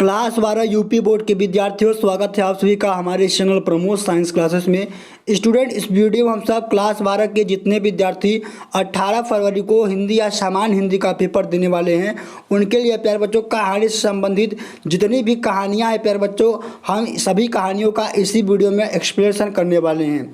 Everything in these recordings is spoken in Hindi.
क्लास 12 यूपी बोर्ड के विद्यार्थियों, स्वागत है आप सभी का हमारे चैनल प्रमोद साइंस क्लासेस में। स्टूडेंट, इस वीडियो में हम सब क्लास 12 के जितने विद्यार्थी 18 फरवरी को हिंदी या सामान्य हिंदी का पेपर देने वाले हैं, उनके लिए प्यारे बच्चों कहानी से संबंधित जितनी भी कहानियाँ हैं प्यारे बच्चों, हम सभी कहानियों का इसी वीडियो में एक्सप्लेनेशन करने वाले हैं।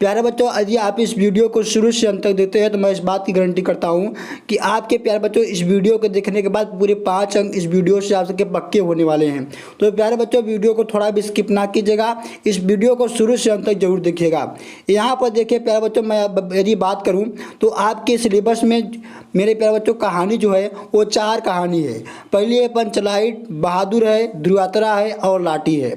प्यारे बच्चों, यदि आप इस वीडियो को शुरू से अंत तक देखते हैं तो मैं इस बात की गारंटी करता हूँ कि आपके प्यारे बच्चों इस वीडियो को देखने के बाद पूरे 5 अंक इस वीडियो से आपके पक्के होने वाले हैं। तो प्यारे बच्चों, वीडियो को थोड़ा भी स्किप ना कीजिएगा, इस वीडियो को शुरू से अंत तक जरूर देखिएगा। यहाँ पर देखिए प्यारे बच्चों, मैं यदि बात करूँ तो आपके सिलेबस में मेरे प्यारे बच्चों कहानी जो है वो 4 कहानी है। पहली है पंचलाइट, बहादुर है, ध्रुवतारा है और लाठी है।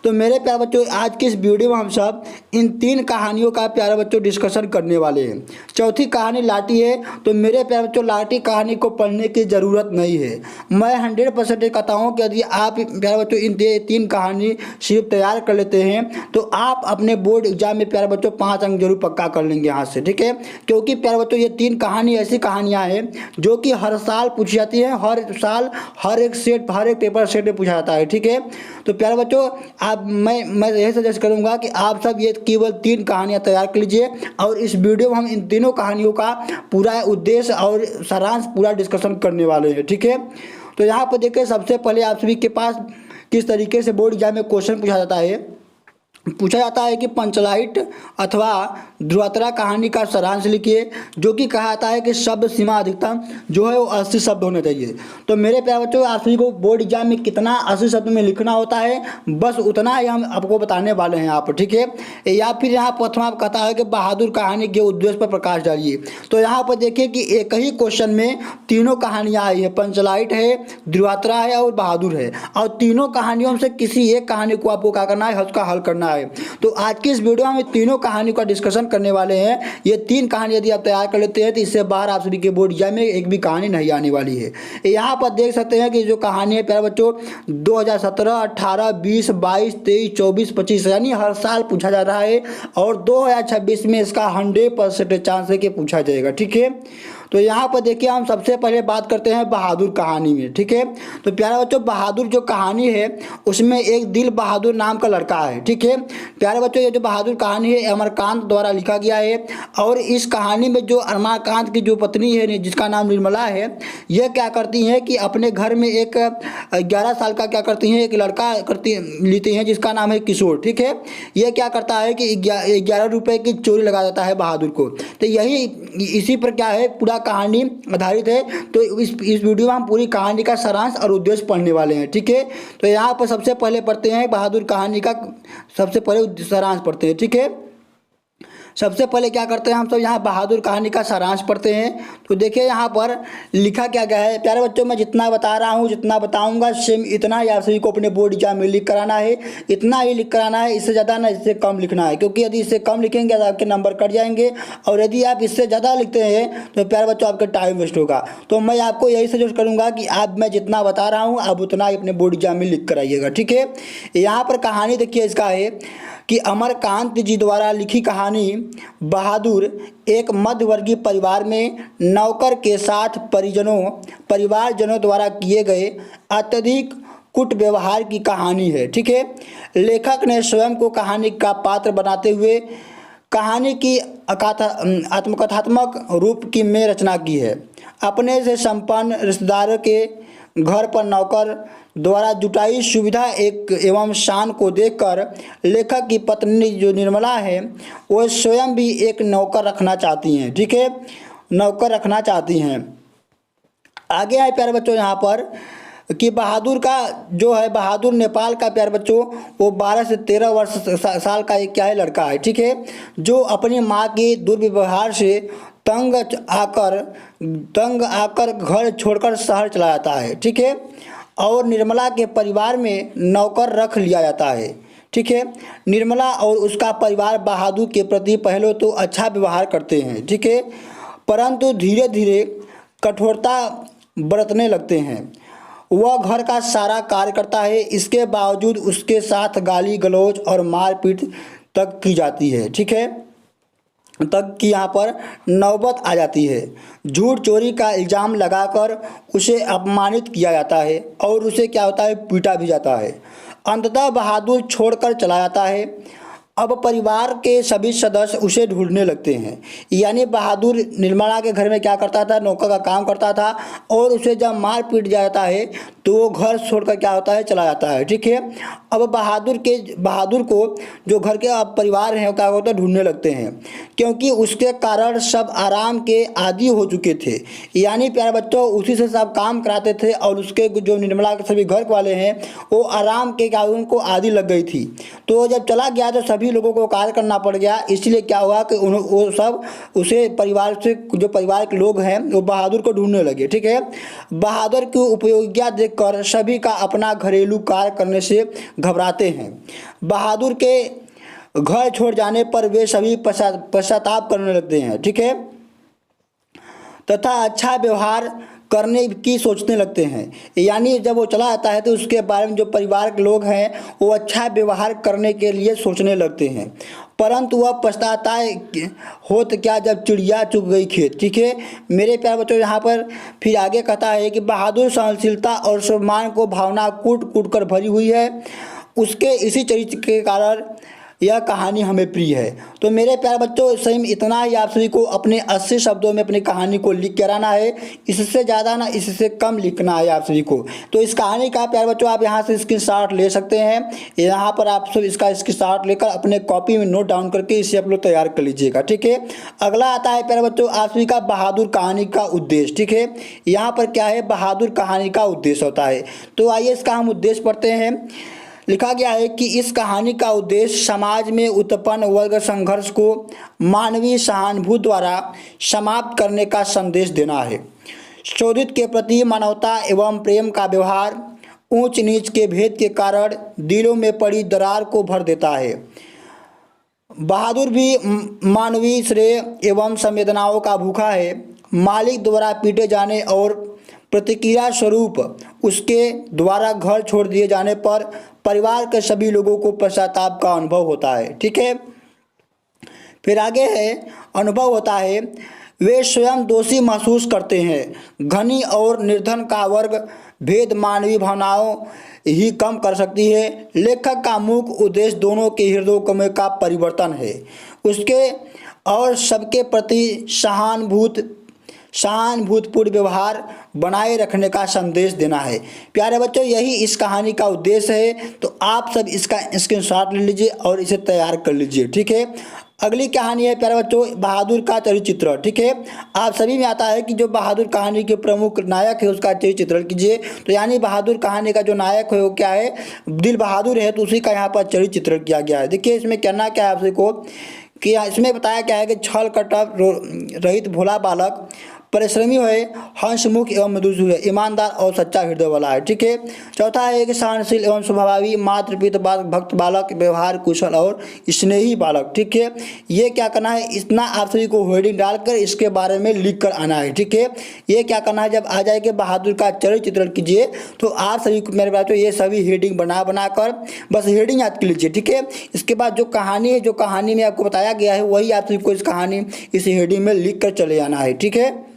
तो मेरे प्यारे बच्चों, आज के इस वीडियो में हम सब इन 3 कहानियों का प्यारे बच्चों डिस्कशन करने वाले हैं। चौथी कहानी लाठी है, तो मेरे प्यारे बच्चों लाठी कहानी को पढ़ने की ज़रूरत नहीं है। मैं 100% कहता हूँ कि यदि आप प्यारे बच्चों इन 3 कहानी सिर्फ तैयार कर लेते हैं तो आप अपने बोर्ड एग्जाम में प्यारे बच्चों 5 अंक जरूर पक्का कर लेंगे हाथ से, ठीक है। क्योंकि प्यारे बच्चों ये 3 कहानी ऐसी कहानियाँ हैं जो कि हर साल पूछी जाती हैं, हर साल हर एक पेपर सेट में पूछा जाता है, ठीक है। तो प्यारे बच्चों, मैं यही सजेस्ट करूंगा कि आप सब ये केवल 3 कहानियां तैयार कर लीजिए और इस वीडियो में हम इन तीनों कहानियों का पूरा उद्देश्य और सारांश पूरा डिस्कशन करने वाले हैं, ठीक है। तो यहाँ पर देखिए, सबसे पहले आप सभी के पास किस तरीके से बोर्ड एग्जाम में क्वेश्चन पूछा जाता है कि पंचलाइट अथवा ध्रुवतारा कहानी का सारांश लिखिए, जो कि कहा जाता है कि शब्द सीमा अधिकतम जो है वो 80 शब्द होने चाहिए। तो मेरे प्यारे बच्चों, आप सभी को बोर्ड एग्जाम में कितना 80 शब्द में लिखना होता है, बस उतना ही हम आपको बताने वाले हैं यहाँ पर, ठीक है। या फिर यहाँ प्रथम कहता है कि बहादुर कहानी के उद्देश्य पर प्रकाश डालिए। तो यहाँ पर देखिए कि एक ही क्वेश्चन में तीनों कहानियाँ आई है, पंचलाइट है, ध्रुवतारा है और बहादुर है, और तीनों कहानियों में से किसी एक कहानी को आपको क्या करना है, उसका हल करना है। तो आज की इस वीडियो में तीनों कहानी का डिस्कशन करने वाले हैं। ये 3 कहानी यदि आप तैयार कर लेते हैं तो इससे बाहर आप सभी के बोर्ड एग्जाम में एक भी कहानी नहीं आने वाली है। यहाँ पर देख सकते हैं कि जो कहानी है प्यारे बच्चों 2017, 18, 20, 22, 23, 24, 25 यानी हर साल पूछा जा रहा है, और 2026 में इसका 100% चांस है कि पूछा जाएगा, ठीक है। तो यहाँ पर देखिए, हम सबसे पहले बात करते हैं बहादुर कहानी में, ठीक है। तो प्यारे बच्चों, बहादुर जो कहानी है उसमें एक दिल बहादुर नाम का लड़का है, ठीक है। प्यारे बच्चों, ये जो बहादुर कहानी है अमरकांत द्वारा लिखा गया है, और इस कहानी में जो अमरकांत की जो पत्नी है जिसका नाम निर्मला है, यह क्या करती हैं कि अपने घर में एक 11 साल का क्या करती हैं, एक लड़का लेती हैं जिसका नाम है किशोर, ठीक है। यह क्या करता है कि 11 रुपये की चोरी लगा देता है बहादुर को। तो यही इसी पर क्या है पूरा कहानी आधारित है। तो इस वीडियो में हम पूरी कहानी का सारांश और उद्देश्य पढ़ने वाले हैं, ठीक है। तो यहाँ पर सबसे पहले पढ़ते हैं बहादुर कहानी का, सबसे पहले सारांश पढ़ते हैं, ठीक है। सबसे पहले क्या करते हैं हम सब, यहाँ बहादुर कहानी का सारांश पढ़ते हैं। तो देखिए यहाँ पर लिखा क्या गया है प्यारे बच्चों, मैं जितना बता रहा हूँ, जितना बताऊँगा सेम इतना ही आप सभी को अपने बोर्ड एग्जाम में लिख कराना है, इतना ही लिख कराना है, इससे ज़्यादा ना इससे कम लिखना है, क्योंकि यदि इससे कम लिखेंगे तो आपके नंबर कट जाएंगे, और यदि आप इससे ज़्यादा लिखते हैं तो प्यारे बच्चों आपका टाइम वेस्ट होगा। तो मैं आपको यही सजेस्ट करूँगा कि आप मैं जितना बता रहा हूँ आप उतना ही अपने बोर्ड एग्जाम में लिख कर आइएगा, ठीक है। यहाँ पर कहानी देखिए इसका है कि अमरकांत जी द्वारा लिखी कहानी बहादुर एक मध्यवर्गीय परिवार में नौकर के साथ परिवारजनों द्वारा किए गए अत्यधिक कुट व्यवहार की कहानी है, ठीक है। लेखक ने स्वयं को कहानी का पात्र बनाते हुए कहानी की आत्मकथात्मक रूप की में रचना की है। अपने से संपन्न रिश्तेदारों के घर पर नौकर द्वारा जुटाई सुविधा एवं शान को देखकर लेखक की पत्नी जो निर्मला है वो स्वयं भी एक नौकर रखना चाहती हैं, ठीक है, नौकर रखना चाहती हैं। आगे है प्यारे बच्चों यहाँ पर कि बहादुर का जो है, बहादुर नेपाल का प्यारे बच्चों वो 12 से 13 साल का एक क्या है लड़का है, ठीक है, जो अपनी माँ के दुर्व्यवहार से तंग आकर घर छोड़कर शहर चला जाता है, ठीक है, और निर्मला के परिवार में नौकर रख लिया जाता है, ठीक है। निर्मला और उसका परिवार बहादुर के प्रति पहले तो अच्छा व्यवहार करते हैं, ठीक है, परंतु धीरे धीरे कठोरता बरतने लगते हैं। वह घर का सारा कार्य करता है, इसके बावजूद उसके साथ गाली गलौज और मारपीट तक की जाती है, ठीक है। तक की यहाँ पर नौबत आ जाती है। झूठ चोरी का इल्ज़ाम लगाकर उसे अपमानित किया जाता है और उसे क्या होता है, पीटा भी जाता है। अंततः बहादुर छोड़कर चला जाता है। अब परिवार के सभी सदस्य उसे ढूंढने लगते हैं। यानी बहादुर निर्मला के घर में क्या करता था, नौकर का काम करता था, और उसे जब मार पीट जाता है तो वो घर छोड़कर क्या होता है, चला जाता है। ठीक है। अब बहादुर को जो घर के अब परिवार हैं क्या होता है, ढूंढने लगते हैं, क्योंकि उसके कारण सब आराम के आदी हो चुके थे। यानी प्यारे बच्चों, उसी से सब काम कराते थे और उसके जो निर्मला के सभी घर वाले हैं वो आराम के क्या उनको आदी लग गई थी। तो जब चला गया तो सभी लोगों को कार्य करना पड़ गया। इसलिए क्या हुआ कि वो सब उसे परिवार से जो परिवार के लोग हैं वो बहादुर को ढूंढने लगे। ठीक है। बहादुर की उपयोगिता देखकर सभी का अपना घरेलू कार्य करने से घबराते हैं। बहादुर के घर छोड़ जाने पर वे सभी पश्चाताप करने लगते हैं। ठीक है। तथा अच्छा व्यवहार करने की सोचने लगते हैं। यानी जब वो चला जाता है तो उसके बारे में जो परिवार के लोग हैं वो अच्छा व्यवहार करने के लिए सोचने लगते हैं, परंतु वह पछताता हो तो क्या, जब चिड़िया चुग गई खेत। ठीक है मेरे प्यारे बच्चों, यहाँ पर फिर आगे कहता है कि बहादुर सहनशीलता और सम्मान को भावना कूट कूट कर भरी हुई है। उसके इसी चरित्र के कारण यह कहानी हमें प्रिय है। तो मेरे प्यारे बच्चों, सही में इतना ही आप सभी को अपने 80 शब्दों में अपनी कहानी को लिख कर आना है। इससे ज़्यादा ना इससे कम लिखना है आप सभी को। तो इस कहानी का प्यारे बच्चों आप यहाँ से स्क्रीनशॉट ले सकते हैं। यहाँ पर आप सब इसका स्क्रीनशॉट लेकर अपने कॉपी में नोट डाउन करके इसे आप लोग तैयार कर लीजिएगा। ठीक है। अगला आता है प्यारे बच्चों आप सभी का बहादुर कहानी का उद्देश्य। ठीक है। यहाँ पर क्या है, बहादुर कहानी का उद्देश्य होता है। तो आइए इसका हम उद्देश्य पढ़ते हैं। लिखा गया है कि इस कहानी का उद्देश्य समाज में उत्पन्न वर्ग संघर्ष को मानवीय सहानुभूति द्वारा समाप्त करने का संदेश देना है। शोधित के प्रति मानवता एवं प्रेम का व्यवहार ऊंच नीच के भेद के कारण दिलों में पड़ी दरार को भर देता है। बहादुर भी मानवीय श्रेय एवं संवेदनाओं का भूखा है। मालिक द्वारा पीटे जाने और प्रतिक्रिया स्वरूप उसके द्वारा घर छोड़ दिए जाने पर परिवार के सभी लोगों को पश्चाताप का अनुभव होता है। ठीक है। फिर आगे है, अनुभव होता है, वे स्वयं दोषी महसूस करते हैं। घनी और निर्धन का वर्ग भेद मानवीय भावनाओं ही कम कर सकती है। लेखक का मुख्य उद्देश्य दोनों के हृदयों का परिवर्तन है, उसके और सबके प्रति सहानुभूतिपूर्ण व्यवहार बनाए रखने का संदेश देना है। प्यारे बच्चों, यही इस कहानी का उद्देश्य है। तो आप सब इसका स्क्रीनशॉट ले लीजिए और इसे तैयार कर लीजिए। ठीक है। अगली कहानी है प्यारे बच्चों बहादुर का चरित्र। ठीक है। आप सभी में आता है कि जो बहादुर कहानी के प्रमुख नायक है उसका चरित्र कीजिए। तो यानी बहादुर कहानी का जो नायक है वो क्या है, दिल बहादुर है, तो उसी का यहाँ पर चरित्र किया गया है। देखिए इसमें कहना क्या है आपसे को कि इसमें बताया क्या है कि छल कपट रहित भोला बालक परिश्रमी है, हंसमुख एवं मधुसूर है, ईमानदार और सच्चा हृदय वाला है। ठीक है। चौथा है कि सहनशील एवं स्वभावी, मातृपित भक्त बालक, व्यवहार कुशल और स्नेही बालक। ठीक है। ये क्या करना है, इतना आप सभी को हेडिंग डालकर इसके बारे में लिख कर आना है। ठीक है। ये क्या करना है, जब आ जाएगा बहादुर का चरित्र कीजिए तो आप सभी को मेरे बात ये सभी हेडिंग बना कर बस हेडिंग याद कर लीजिए। ठीक है। इसके बाद जो कहानी है, जो कहानी में आपको बताया गया है वही आप सभी को इस कहानी इस हेडिंग में लिख कर चले जाना है। ठीक है।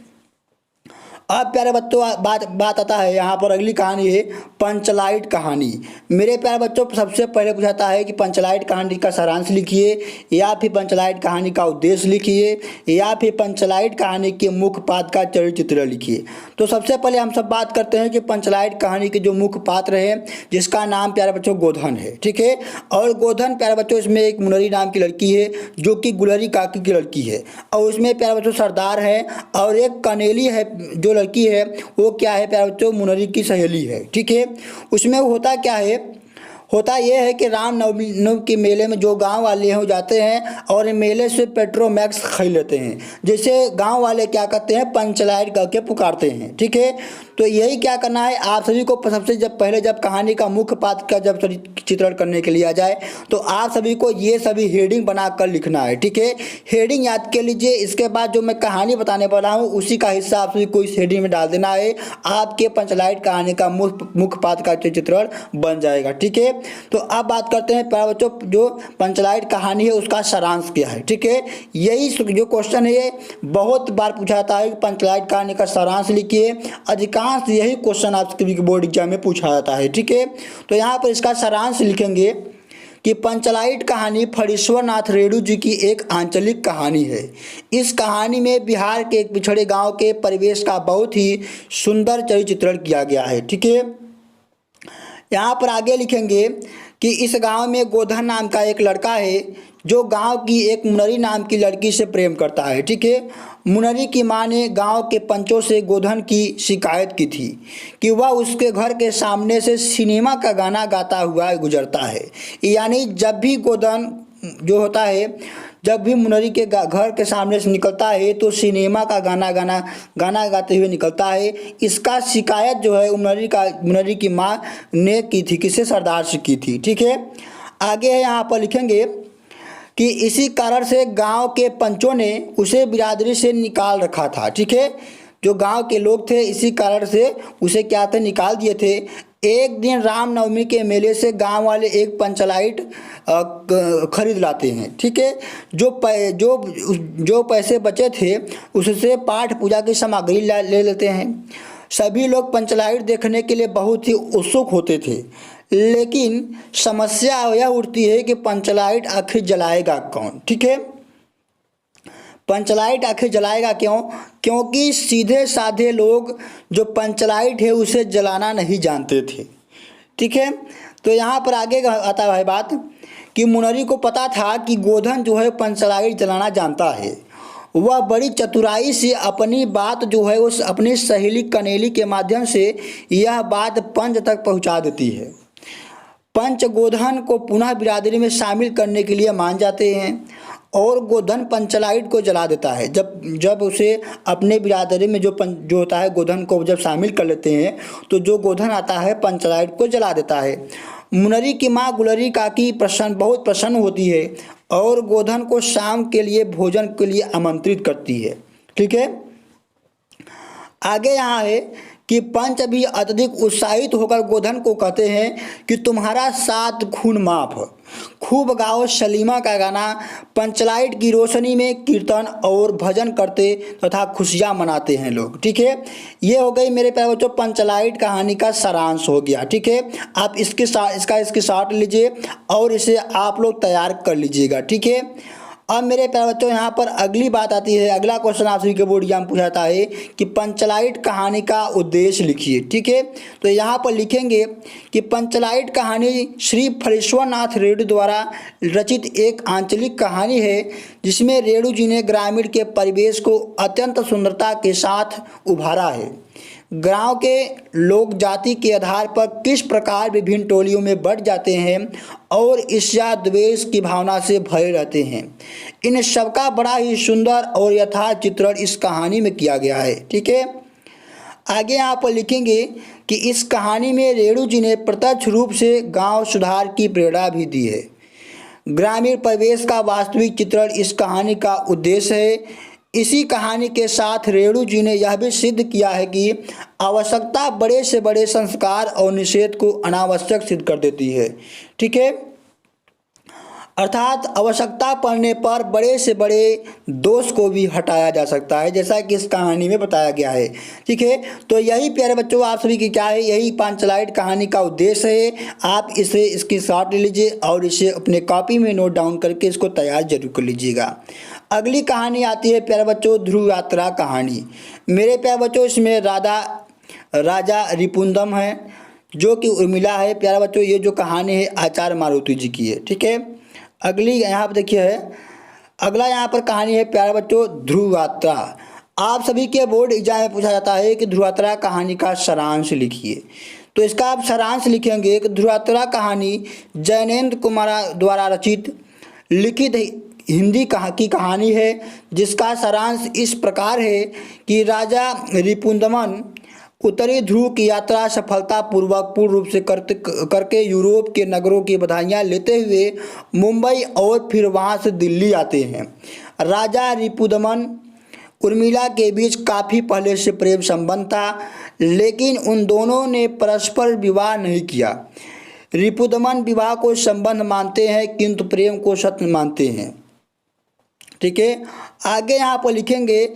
अब प्यारे बच्चों बात आता है यहाँ पर अगली कहानी है पंचलाइट कहानी। मेरे प्यारे बच्चों सबसे पहले पूछाता है कि पंचलाइट कहानी का सारांश लिखिए, या फिर पंचलाइट कहानी का उद्देश्य लिखिए, या फिर पंचलाइट कहानी के मुख्य पात्र का चरित्र लिखिए। तो सबसे पहले हम सब बात करते हैं कि पंचलाइट कहानी के जो मुख्य पात्र है जिसका नाम प्यारे बच्चों गोधन है। ठीक है। और गोधन प्यारे बच्चों इसमें एक मुनरी नाम की लड़की है जो कि गुलरी काकी की लड़की है, और उसमें प्यारे बच्चों सरदार है, और एक कनेली है जो लड़की है वो क्या है प्यारे बच्चों, मुनरी की सहेली है। ठीक है। उसमें होता क्या है, होता यह है कि रामनवमी के मेले में जो गांव वाले हैं वो जाते हैं और मेले से पेट्रोमैक्स खरीद लेते हैं, जैसे गांव वाले क्या करते हैं पंचलाइट करके पुकारते हैं। ठीक है। तो यही क्या करना है, आप सभी को सबसे जब कहानी का मुख्य पात्र का जब चित्रण करने के लिए आ जाए तो आप सभी को ये सभी हेडिंग बनाकर लिखना है। ठीक है, हेडिंग याद कर लीजिए। इसके बाद जो मैं कहानी बताने वाला हूँ उसी का हिस्सा आप सभी को इस हेडिंग में डाल देना है, आपके पंचलाइट कहानी का मुख्य पात्र का चित्रण बन जाएगा। ठीक है, तो अब बात करते हैं प्यारे बच्चों, जो पंचलाइट कहानी है उसका सारांश क्या है। ठीक है, यही जो क्वेश्चन है ये बहुत बार पूछा जाता है, पंचलाइट कहानी का सारांश लिखिए। अधिकांश यही क्वेश्चन आपके बोर्ड एग्जाम में पूछा जाता है। ठीक है, तो यहाँ पर इसका सारांश लिखेंगे कि पंचलाइट कहानी फणीश्वर नाथ रेणु जी की एक आंचलिक कहानी है। इस कहानी में बिहार के एक पिछड़े गांव के परिवेश का बहुत ही सुंदर चरित्र चित्रण किया गया है। ठीक है, यहाँ पर आगे लिखेंगे कि इस गांव में गोधन नाम का एक लड़का है जो गांव की एक मुनरी नाम की लड़की से प्रेम करता है। ठीक है, मुनरी की मां ने गांव के पंचों से गोधन की शिकायत की थी कि वह उसके घर के सामने से सिनेमा का गाना गाता हुआ गुजरता है। यानी जब भी गोधन जो होता है, जब भी मुनरी के घर के सामने से निकलता है तो सिनेमा का गाना गाते हुए निकलता है। इसका शिकायत जो है मुनरी की माँ ने की थी, किसे, सरदार से की थी। ठीक है, आगे है यहाँ पर लिखेंगे कि इसी कारण से गांव के पंचों ने उसे बिरादरी से निकाल रखा था। ठीक है, जो गांव के लोग थे इसी कारण से उसे क्या थे, निकाल दिए थे। एक दिन रामनवमी के मेले से गांव वाले एक पंचलाइट खरीद लाते हैं। ठीक है, जो पैसे बचे थे उससे पाठ पूजा की सामग्री ले लेते हैं। सभी लोग पंचलाइट देखने के लिए बहुत ही उत्सुक होते थे, लेकिन समस्या यह उठती है कि पंचलाइट आखिर जलाएगा कौन। ठीक है, पंचलाइट आखिर जलाएगा क्यों, क्योंकि सीधे साधे लोग जो पंचलाइट है उसे जलाना नहीं जानते थे। ठीक है, तो यहाँ पर आगे आता है बात कि मुनरी को पता था कि गोधन जो है पंचलाइट जलाना जानता है। वह बड़ी चतुराई से अपनी बात जो है उस अपनी सहेली कनेली के माध्यम से यह बात पंच तक पहुँचा देती है। पंच गोधन को पुनः बिरादरी में शामिल करने के लिए मान जाते हैं और गोधन पंचलाइट को जला देता है। जब उसे अपने बिरादरी में जो होता है गोधन को जब शामिल कर लेते हैं तो जो गोधन आता है पंचलाइट को जला देता है। मुनरी की माँ गुलरी काकी बहुत प्रसन्न होती है और गोधन को शाम के लिए भोजन के लिए आमंत्रित करती है। ठीक है, आगे यहाँ है कि पंच भी अत्यधिक उत्साहित होकर गोधन को कहते हैं कि तुम्हारा 7 खून माफ। खूब गाओ सलीमा का गाना। पंचलाइट की रोशनी में कीर्तन और भजन करते तथा खुशियाँ मनाते हैं लोग। ठीक है, ये हो गई मेरे प्यारे बच्चों पंचलाइट कहानी का सारांश हो गया। ठीक है, आप इसकी शॉट लीजिए और इसे आप लोग तैयार कर लीजिएगा। ठीक है, अब मेरे प्यारे बच्चों यहाँ पर अगली बात आती है, अगला क्वेश्चन आप सभी के बोर्ड एग्जाम पूछा जाता है कि पंचलाइट कहानी का उद्देश्य लिखिए। ठीक है, तो यहाँ पर लिखेंगे कि पंचलाइट कहानी श्री फणीश्वर नाथ रेणु द्वारा रचित एक आंचलिक कहानी है जिसमें रेणु जी ने ग्रामीण के परिवेश को अत्यंत सुंदरता के साथ उभारा है। गांव के लोग जाति के आधार पर किस प्रकार विभिन्न टोलियों में बंट जाते हैं और ईर्ष्या द्वेष की भावना से भरे रहते हैं, इन सबका बड़ा ही सुंदर और यथार्थ चित्रण इस कहानी में किया गया है। ठीक है, आगे यहाँ पर लिखेंगे कि इस कहानी में रेणु जी ने प्रत्यक्ष रूप से गांव सुधार की प्रेरणा भी दी है। ग्रामीण परिवेश का वास्तविक चित्रण इस कहानी का उद्देश्य है। इसी कहानी के साथ रेणु जी ने यह भी सिद्ध किया है कि आवश्यकता बड़े से बड़े संस्कार और निषेध को अनावश्यक सिद्ध कर देती है। ठीक है, अर्थात आवश्यकता पड़ने पर बड़े से बड़े दोष को भी हटाया जा सकता है, जैसा कि इस कहानी में बताया गया है। ठीक है, तो यही प्यारे बच्चों आप सभी की क्या है, यही पंचलाइट कहानी का उद्देश्य है। आप इसकी शॉट ले लीजिए और इसे अपने कॉपी में नोट डाउन करके इसको तैयार जरूर कर लीजिएगा। अगली कहानी आती है प्यारे बच्चों ध्रुव यात्रा कहानी। मेरे प्यारे बच्चों इसमें राजा रिपुंदम है जो कि उर्मिला है। प्यारे बच्चों ये जो कहानी है आचार्य मारुति जी की है। ठीक है, अगली यहाँ पर देखिए है, अगला यहाँ पर कहानी है प्यारे बच्चों ध्रुव यात्रा। आप सभी के बोर्ड एग्जाम में पूछा जाता है कि ध्रुव यात्रा कहानी का सारांश लिखिए। तो इसका आप सारांश लिखेंगे कि ध्रुव यात्रा कहानी जैनेन्द्र कुमार द्वारा रचित लिखित हिंदी की कहानी है जिसका सारांश इस प्रकार है कि राजा रिपुंदमन उत्तरी ध्रुव की यात्रा सफलतापूर्वक पूर्ण रूप से करके यूरोप के नगरों की बधाइयाँ लेते हुए मुंबई और फिर वहाँ से दिल्ली आते हैं। राजा रिपुदमन उर्मिला के बीच काफ़ी पहले से प्रेम संबंध था, लेकिन उन दोनों ने परस्पर विवाह नहीं किया। रिपुदमन विवाह को संबंध मानते हैं किंतु प्रेम को सत्य मानते हैं। ठीक है, आगे यहाँ पर लिखेंगे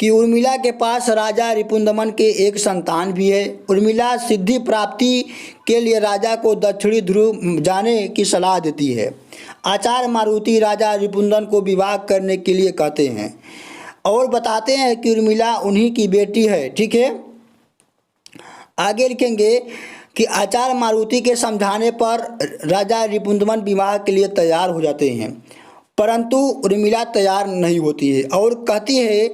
कि उर्मिला के पास राजा रिपुदमन के एक संतान भी है। उर्मिला सिद्धि प्राप्ति के लिए राजा को दक्षिणी ध्रुव जाने की सलाह देती है। आचार्य मारुति राजा रिपुदमन को विवाह करने के लिए कहते हैं और बताते हैं कि उर्मिला उन्हीं की बेटी है। ठीक है, आगे लिखेंगे कि आचार्य मारुति के समझाने पर राजा रिपुदमन विवाह के लिए तैयार हो जाते हैं, परंतु उर्मिला तैयार नहीं होती है और कहती है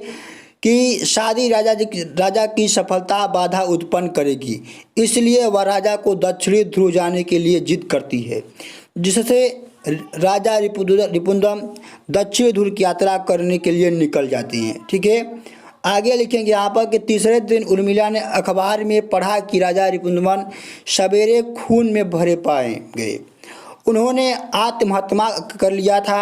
कि शादी राजा की सफलता बाधा उत्पन्न करेगी, इसलिए वह राजा को दक्षिणी ध्रुव जाने के लिए जिद करती है, जिससे राजा रिपुदमन दक्षिणी ध्रुव की यात्रा करने के लिए निकल जाते हैं। ठीक है, आगे लिखेंगे यहाँ पर कि तीसरे दिन उर्मिला ने अखबार में पढ़ा कि राजा रिपुदमन सवेरे खून में भरे पाए गए। उन्होंने आत्महत्या कर लिया था।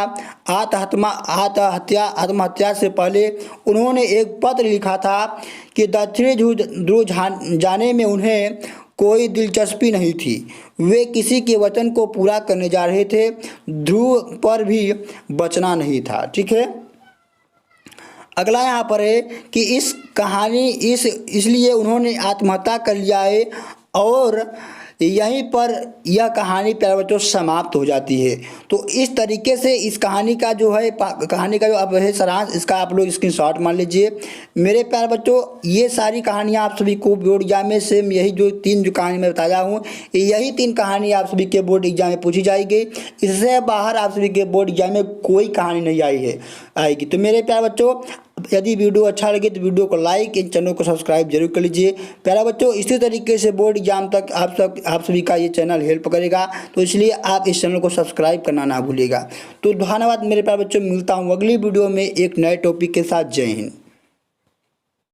आत्महत्या से पहले उन्होंने एक पत्र लिखा था कि दक्षिणी ध्रुव जाने में उन्हें कोई दिलचस्पी नहीं थी। वे किसी के वचन को पूरा करने जा रहे थे, ध्रुव पर भी बचना नहीं था। ठीक है, अगला यहाँ पर है कि इस कहानी इसलिए उन्होंने आत्महत्या कर लिया है और यहीं पर यह कहानी प्यारे बच्चों समाप्त हो जाती है। तो इस तरीके से इस कहानी का जो है अब है सारांश, इसका आप लोग स्क्रीनशॉट मान लीजिए। मेरे प्यारे बच्चों, ये सारी कहानियाँ आप सभी को बोर्ड एग्जाम में सेम यही जो कहानी मैं बताया हूँ, यही 3 कहानी आप सभी के बोर्ड एग्जाम में पूछी जाएगी। इससे बाहर आप सभी के बोर्ड एग्जाम में कोई कहानी नहीं आएगी। तो मेरे प्यारे बच्चों, यदि वीडियो अच्छा लगे तो वीडियो को लाइक, इन चैनल को सब्सक्राइब जरूर कर लीजिए। प्यारे बच्चों, इसी तरीके से बोर्ड एग्जाम तक आप सभी का ये चैनल हेल्प करेगा, तो इसलिए आप इस चैनल को सब्सक्राइब करना ना भूलिएगा। तो धन्यवाद मेरे प्यारे बच्चों, मिलता हूँ अगली वीडियो में एक नए टॉपिक के साथ। जय हिंद।